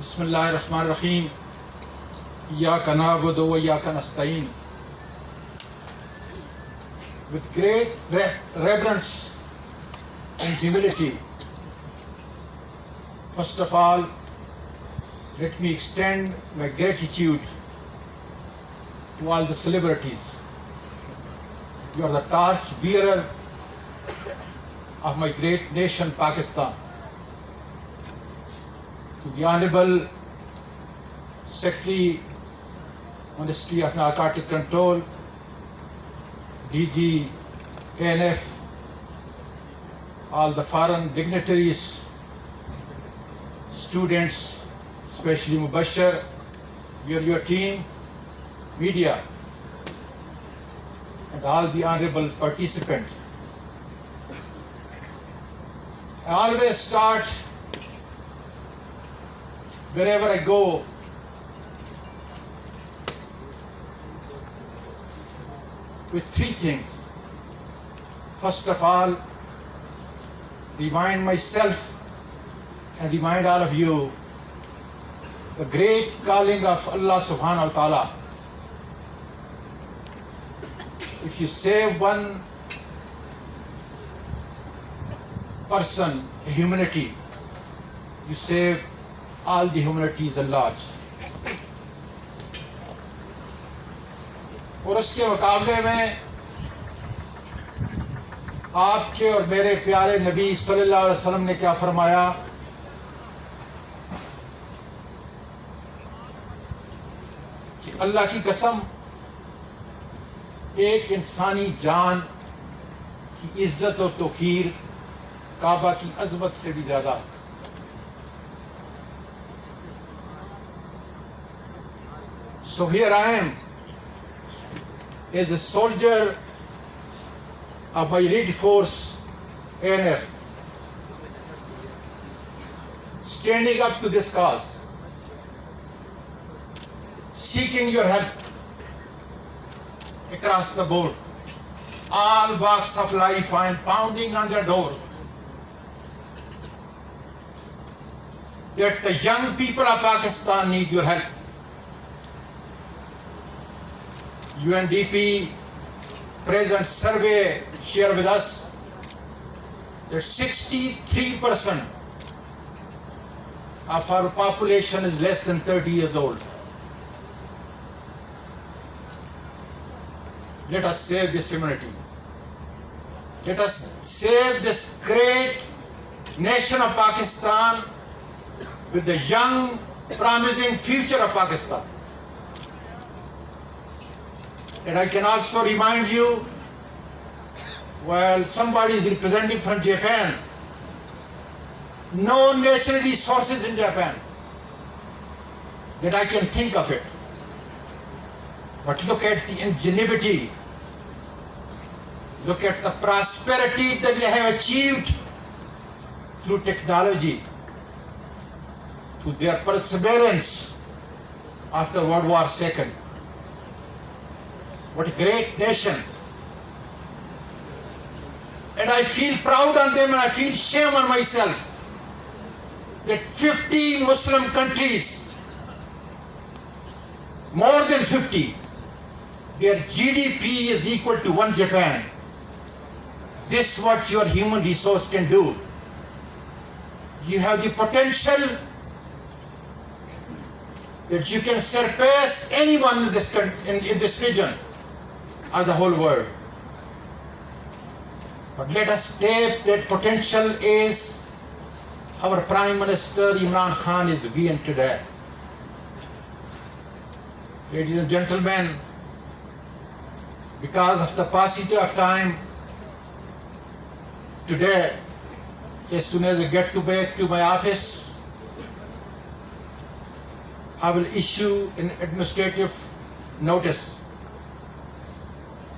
Bismillahirrahmanirrahim. Iyyaka na'budu wa iyyaka nasta'in. With great reverence and humility, first of all, let me extend my gratitude to all the celebrities. You are the torch bearer of my great nation, Pakistan. To the Honorable Secretary, Ministry of Narcotic Control, DG, ANF, all the foreign dignitaries, students, especially Mubashir, your team, media, and all the honorable participants. I always start wherever I go with three things. First of all, remind myself and remind all of you the great calling of Allah subhanahu wa ta'ala. If you save one person, a humanity, you save all the humanities at large. और उसके मुकाबले में आपके और मेरे प्यारे नबी सल्लल्लाहु अलैहि वसल्लम ने क्या फरमाया कि अल्लाह की कसम, एक इंसानी जान की इज्जत और तौकीर काबा की अजमत से भी ज्यादा। So here I am as a soldier of my elite force, ANF, standing up to this cause, seeking your help across the board. All walks of life I am pounding on their door, that the young people of Pakistan need your help. UNDP present survey share with us that 63% of our population is less than 30 years old. Let us save this humanity. Let us save this great nation of Pakistan with the young, promising future of Pakistan. And I can also remind you, while somebody is representing from Japan, no natural resources in Japan that I can think of it. But look at the ingenuity, look at the prosperity that they have achieved through technology, through their perseverance after World War II. What a great nation. And I feel proud on them and I feel shame on myself that 50 Muslim countries, more than 50, their GDP is equal to one Japan. This is what your human resource can do. You have the potential that you can surpass anyone in this region or the whole world. But let us tap that potential as our Prime Minister Imran Khan is being today. Ladies and gentlemen, because of the paucity of time, today, as soon as I get back to my office, I will issue an administrative notice,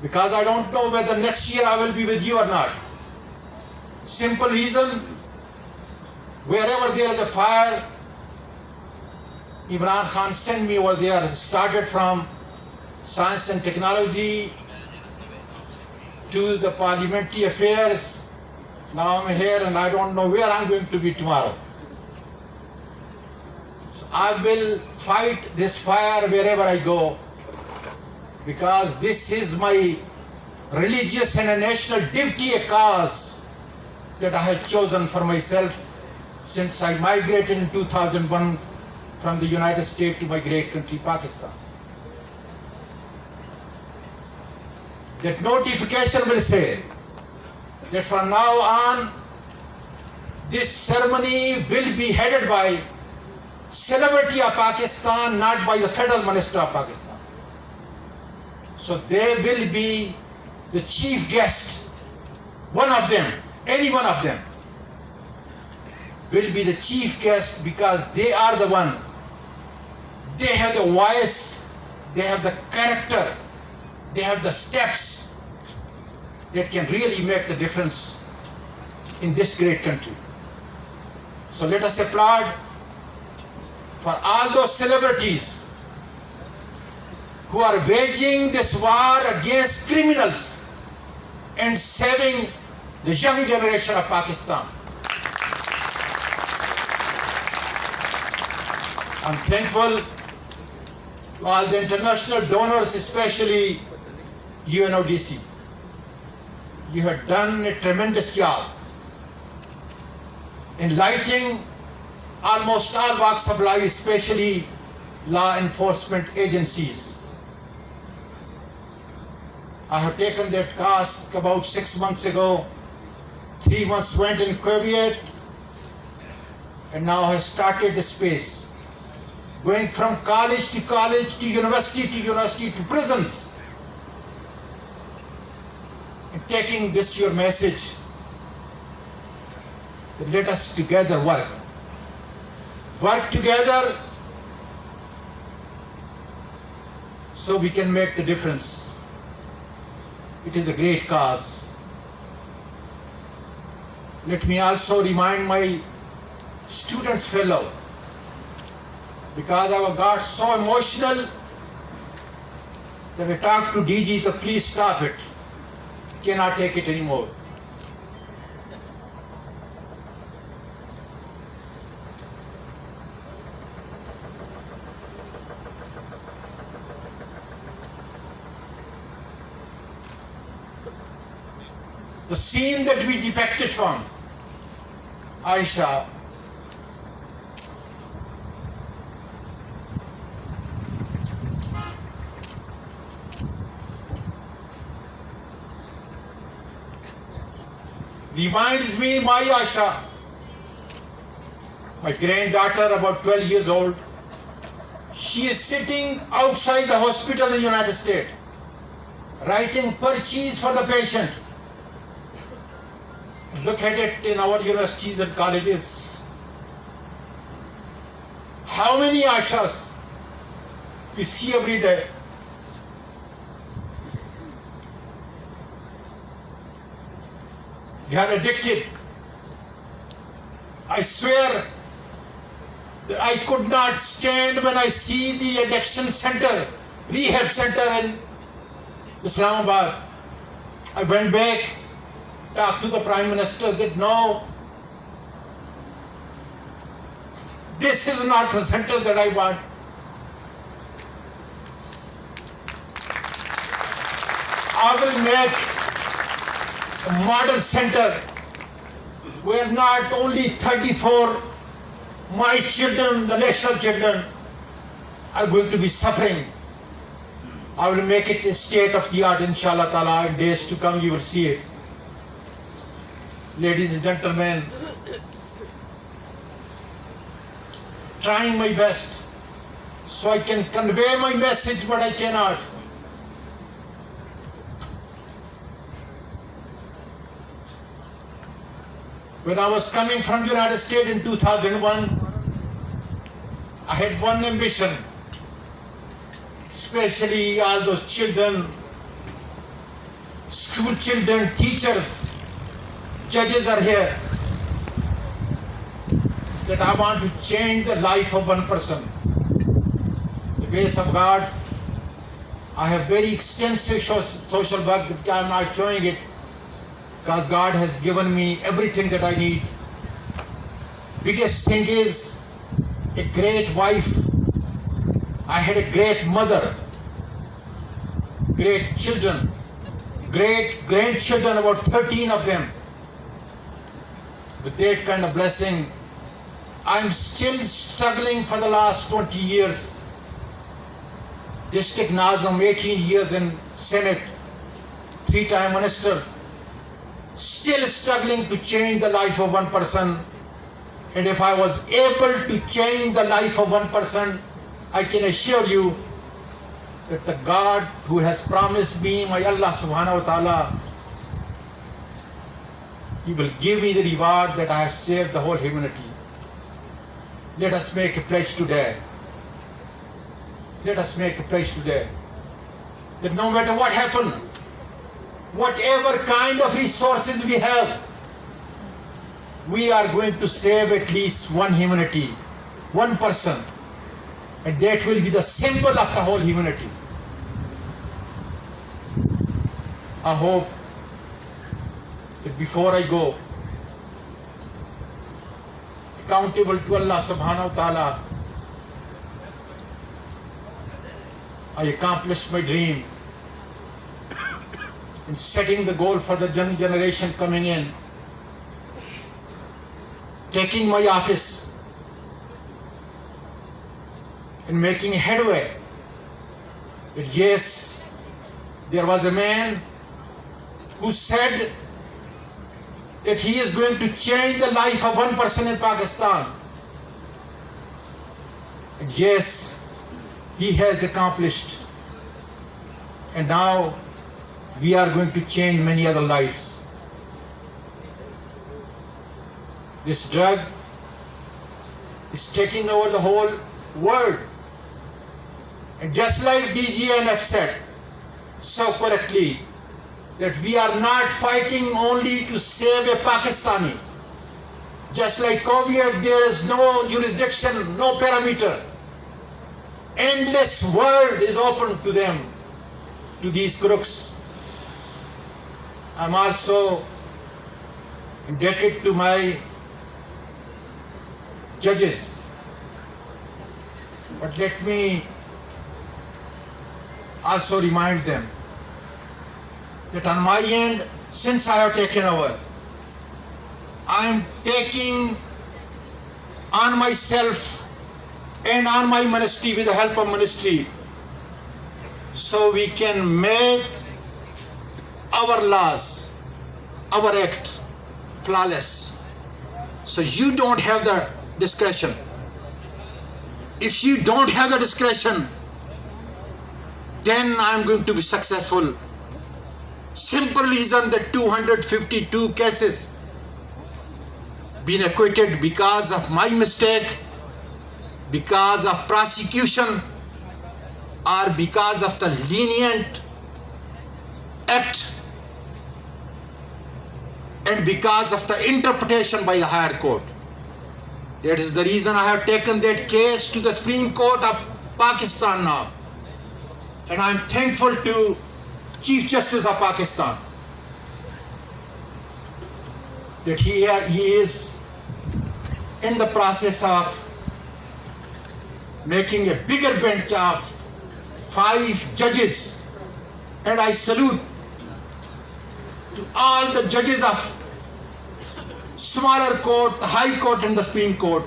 because I don't know whether next year I will be with you or not. Simple reason, wherever there is a fire, Imran Khan sent me over there, started from science and technology to the parliamentary affairs. Now I'm here and I don't know where I'm going to be tomorrow. So I will fight this fire wherever I go, because this is my religious and a national duty, a cause that I have chosen for myself since I migrated in 2001 from the United States to my great country, Pakistan. That notification will say that from now on, this ceremony will be headed by celebrity of Pakistan, not by the federal minister of Pakistan. So they will be the chief guest, one of them, any one of them will be the chief guest, because they are the one. They have the voice, they have the character, they have the steps that can really make the difference in this great country. So let us applaud for all those celebrities who are waging this war against criminals and saving the young generation of Pakistan. I'm thankful to all the international donors, especially UNODC. You have done a tremendous job in lighting almost all walks of life, especially law enforcement agencies. I have taken that task about 6 months ago. 3 months went in Kuwait, and now has started the space, going from college to university to prisons, and taking this your message that let us together work together so we can make the difference. It is a great cause. Let me also remind my students fellow, because I got so emotional that I talked to DG, so please stop it. Cannot take it anymore. The scene that we depicted from Aisha reminds me my Aisha, my granddaughter, about 12 years old. She is sitting outside the hospital in the United States, writing purchase for the patient. Look at it in our universities and colleges. How many Aishas we see every day? They are addicted. I swear that I could not stand when I see the addiction center, rehab center in Islamabad. I went back, talked to the Prime Minister, that no, this is not the center that I want. I will make a model center where not only 34 my children, the national children, are going to be suffering. I will make it a state of the art, inshallah ta'ala. In days to come you will see it. Ladies and gentlemen, trying my best so I can convey my message, but I cannot. When I was coming from United States in 2001, I had one ambition, especially all those children, school children, teachers, judges are here, that I want to change the life of one person. The grace of God, I have very extensive social work that I am not showing it, because God has given me everything that I need. Biggest thing is a great wife. I had a great mother, great children, great grandchildren, about 13 of them. With that kind of blessing, I'm still struggling for the last 20 years. District Nazim, 18 years in Senate, 3-time minister, still struggling to change the life of one person. And if I was able to change the life of one person, I can assure you that the God who has promised me, my Allah subhanahu wa ta'ala, He will give me the reward that I have saved the whole humanity. Let us make a pledge today. Let us make a pledge today that no matter what happens, whatever kind of resources we have, we are going to save at least one humanity, one person, and that will be the symbol of the whole humanity. I hope that before I go, accountable to Allah subhanahu wa ta'ala, I accomplished my dream in setting the goal for the young generation coming in, taking my office and making headway. That yes, there was a man who said that he is going to change the life of one person in Pakistan. And yes, he has accomplished. And now we are going to change many other lives. This drug is taking over the whole world. And just like DGNF said so correctly, that we are not fighting only to save a Pakistani. Just like COVID, there is no jurisdiction, no parameter. Endless world is open to them, to these crooks. I'm also indebted to my judges. But let me also remind them that on my end, since I have taken over, I am taking on myself and on my ministry, with the help of ministry, so we can make our laws, our act flawless. So you don't have the discretion. If you don't have the discretion, then I'm going to be successful. Simple reason that 252 cases been acquitted because of my mistake, because of prosecution, or because of the lenient act, and because of the interpretation by the higher court. That is the reason I have taken that case to the Supreme Court of Pakistan now. And I am thankful to Chief Justice of Pakistan that he is in the process of making a bigger bench of 5 judges. And I salute to all the judges of smaller court, the High Court and the Supreme Court.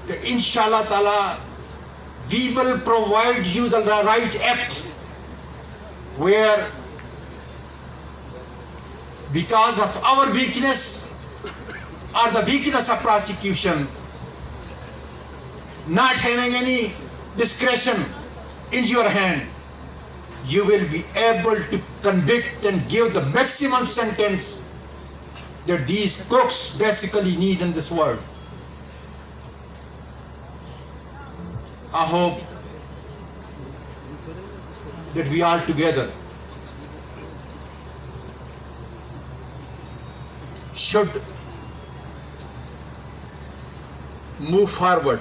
That inshallah ta'ala, we will provide you the right act where, because of our weakness or the weakness of prosecution, not having any discretion in your hand, you will be able to convict and give the maximum sentence that these crooks basically need in this world. I hope that we all together should move forward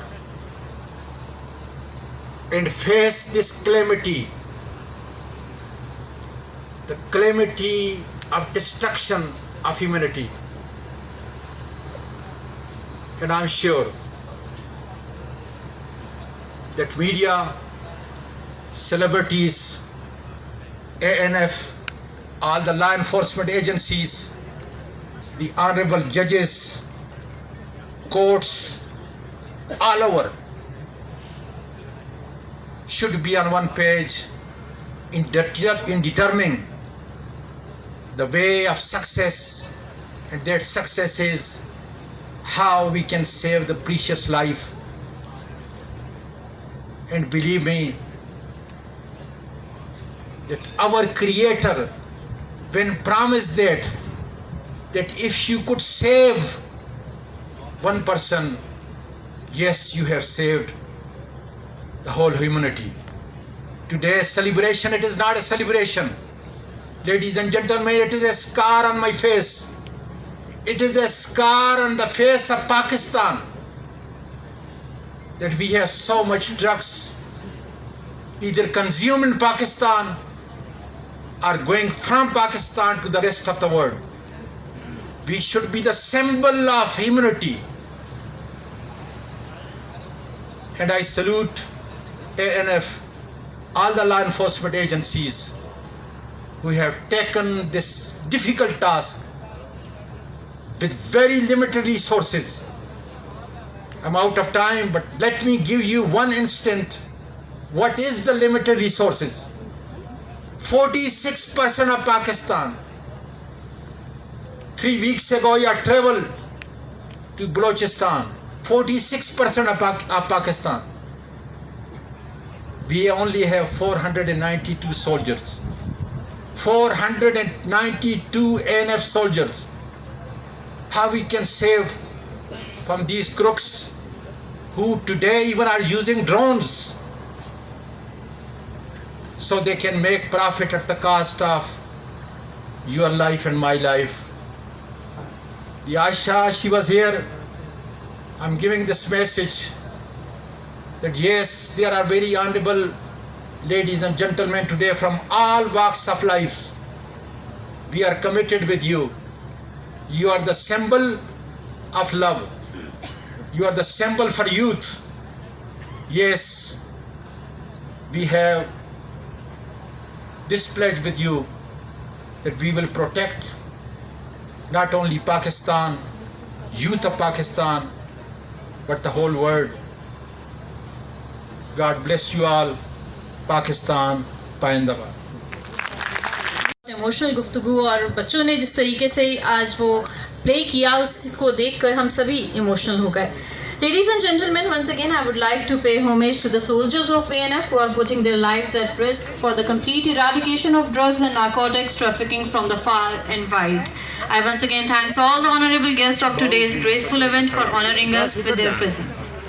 and face this calamity, the calamity of destruction of humanity. And I'm sure that media, celebrities, ANF, all the law enforcement agencies, the honorable judges, courts, all over should be on one page in determining the way of success, and that success is how we can save the precious life. And believe me, that our Creator, when promised that if you could save one person, yes, you have saved the whole humanity. Today's celebration, it is not a celebration. Ladies and gentlemen, it is a scar on my face. It is a scar on the face of Pakistan that we have so much drugs either consumed in Pakistan or going from Pakistan to the rest of the world. We should be the symbol of humanity. And I salute ANF, all the law enforcement agencies who have taken this difficult task with very limited resources. I'm out of time, but let me give you one instant. What is the limited resources? 46% of Pakistan. 3 weeks ago, I traveled to Balochistan. 46% of Pakistan. We only have 492 soldiers. 492 ANF soldiers. How we can save from these crooks who today even are using drones so they can make profit at the cost of your life and my life. The Aisha, she was here. I'm giving this message that yes, there are very honorable ladies and gentlemen today from all walks of life. We are committed with you. You are the symbol of love. You are the symbol for youth. Yes, we have this pledge with you that we will protect not only Pakistan, youth of Pakistan, but the whole world. God bless you all. Pakistan पाइंदाबाद। Emotional गुफ्तगू और बच्चों ने जिस तरीके से आज वो प्ले किया उसको देखकर हम सभी इमोशनल हो गए। Ladies and gentlemen, once again I would like to pay homage to the soldiers of ANF who are putting their lives at risk for the complete eradication of drugs and narcotics trafficking from the far and wide. I once again thanks all the honorable guests of today's graceful event for honoring us with their presence.